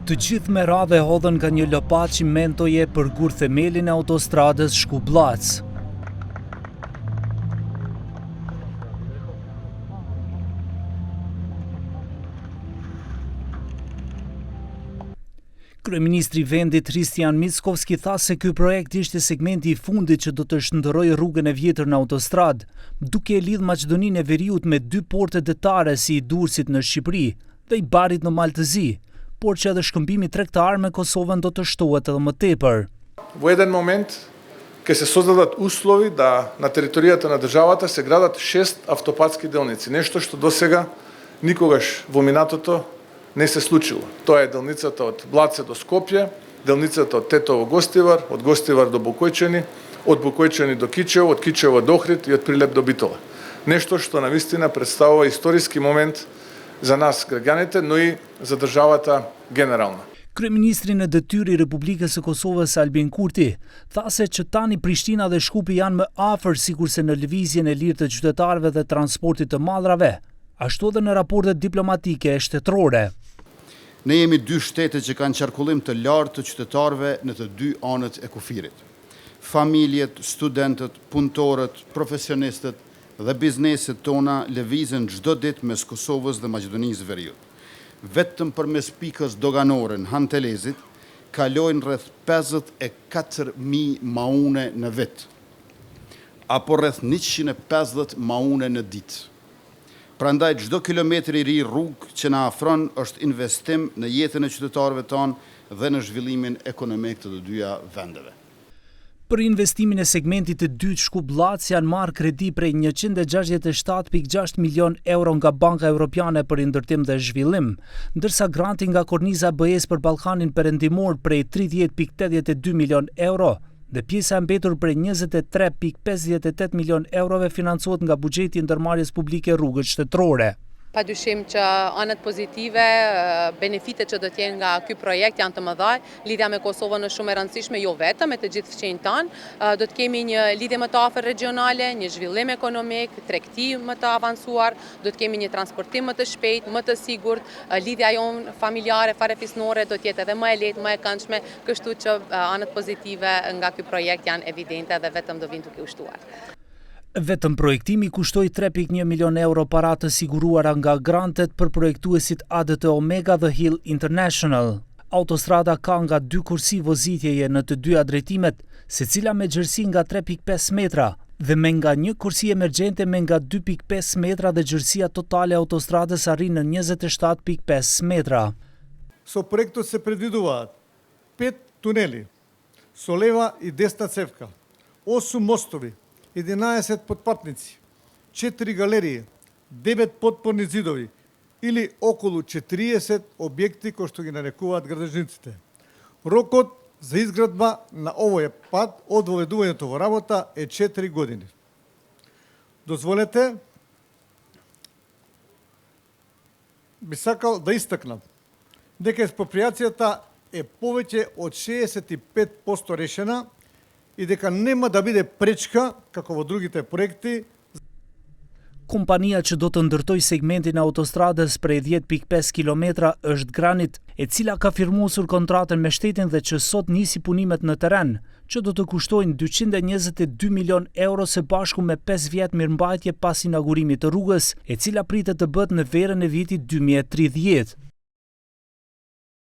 Të gjithë me radhë hodhën nga një lopat cimentoje për gur themelin e autostradës Shkup-Llac. Kryeministri i vendit Hristijan Mickovski tha se ky projekt ishte segmenti i fundit që do të shndërrojë rrugën e vjetër në autostradë, duke e lidhë Maqedoninë e Veriut me 2 porte detare si i Durrësit në Shqipëri dhe i Barit në Maltëzi, por që edhe shkëmbimi tregtar me Kosovën do të shtohet edhe më tepër. Во еден момент ќе се создадат услови да на територијата на државата се градат 6 автопатски делници, нешто што досега никогаш во минатото не се случило. Тоа е делницата од Блаце до Скопје, делницата од Тетово-Гостивар, од Гостивар до Бокојчани, од Бокојчани до Кичево, од Кичево до Охрид и од Прилеп до Битола. Нешто што навистина представува историски момент за нас граѓаните, но и за државата генерално. Kryeministri në detyrë i Republikës së Kosovës Albin Kurti tha se që tani Prishtina dhe Shkupi janë më afër sikurse në lëvizjen e lirë të qytetarëve dhe transportit të madrave, ashtu edhe në raportet diplomatike e shtetërore. Ne jemi 2 shtete që kanë qarkullim të lartë të qytetarëve në të 2 anët e kufirit. Familjet, studentët, punëtorët, profesionistët dhe bizneset tona lëvizën çdo ditë mes Kosovës dhe Maqedonisë së Veriut. Vetëm përmes pikës doganore në Hantelezit kalojnë rreth 54.000 maune në vit, apo rreth 150 maune në ditë. Prandaj çdo kilometër i ri rrugë që na afron është investim në jetën e qytetarëve tanë dhe në zhvillimin ekonomik të 2 vendeve. Për investimin e segmentit të dytë Shkup-Llac janë marrë kredi prej 167.6 milion euro nga Banka Evropiane për ndërtim dhe zhvillim, ndërsa granti nga Korniza BE-s për Ballkanin Perëndimor prej 30.82 milion euro dhe pjesa e mbetur prej 23.58 milion eurove financohet nga buxheti i ndërmarrjes publike rrugët shtetërore. Padyshim që anët pozitive, benefitet që do të jenë nga ky projekt janë të mëdha. Lidhja me Kosovën është shumë e rëndësishme, jo vetëm me të gjithë fqinjtë tanë. Do të kemi një lidhje më të afër regionale, një zhvillim ekonomik, tregti më të avancuar, do të kemi një transportim më të shpejt, më të sigurt, lidhja jonë familjare, farefisnore do të jetë edhe më e lehtë, më e këndshme, kështu që anët pozitive nga ky projekt janë evidente dhe vetëm do vinë duke u shtuar. Vetëm projektimi kushtoi 3.1 milion euro para të siguruara nga grantet për projektuesit ADT Omega dhe Hill International. Autostrada ka nga 2 kursi vozitjeje në të 2 drejtimet, secila me gjerësi nga 3.5 metra dhe me nga 1 kursi emergjente me nga 2.5 metra dhe gjerësia totale e autostradës arrin në 27.5 metra. Со проектот се предвидуваат 5 тунели, со лева и десна цевка, 8 мостови, 11 подпатници, 4 галерии, 9 подпорни зидови или околу 40 објекти кои што ги нарекуваат градежниците. Рокот за изградба на овој пат од воведувањето во работа е 4 години. Дозволете, би сакал да истакнам дека експроприацијата е повеќе од 65% решена и дека нема да биде пречка, како во другите проекти. Kompania që do të ndërtoj segmentin e autostradës prej 10.5 kilometra është Granit, e cila ka firmosur kontratën me shtetin dhe që sot nisi punimet në terren, që do të kushtojnë 222 milion euro së bashku me 5 vjet mirëmbajtje pas inaugurimit të rrugës, e cila pritet të bëhet në verën e vitit 2030.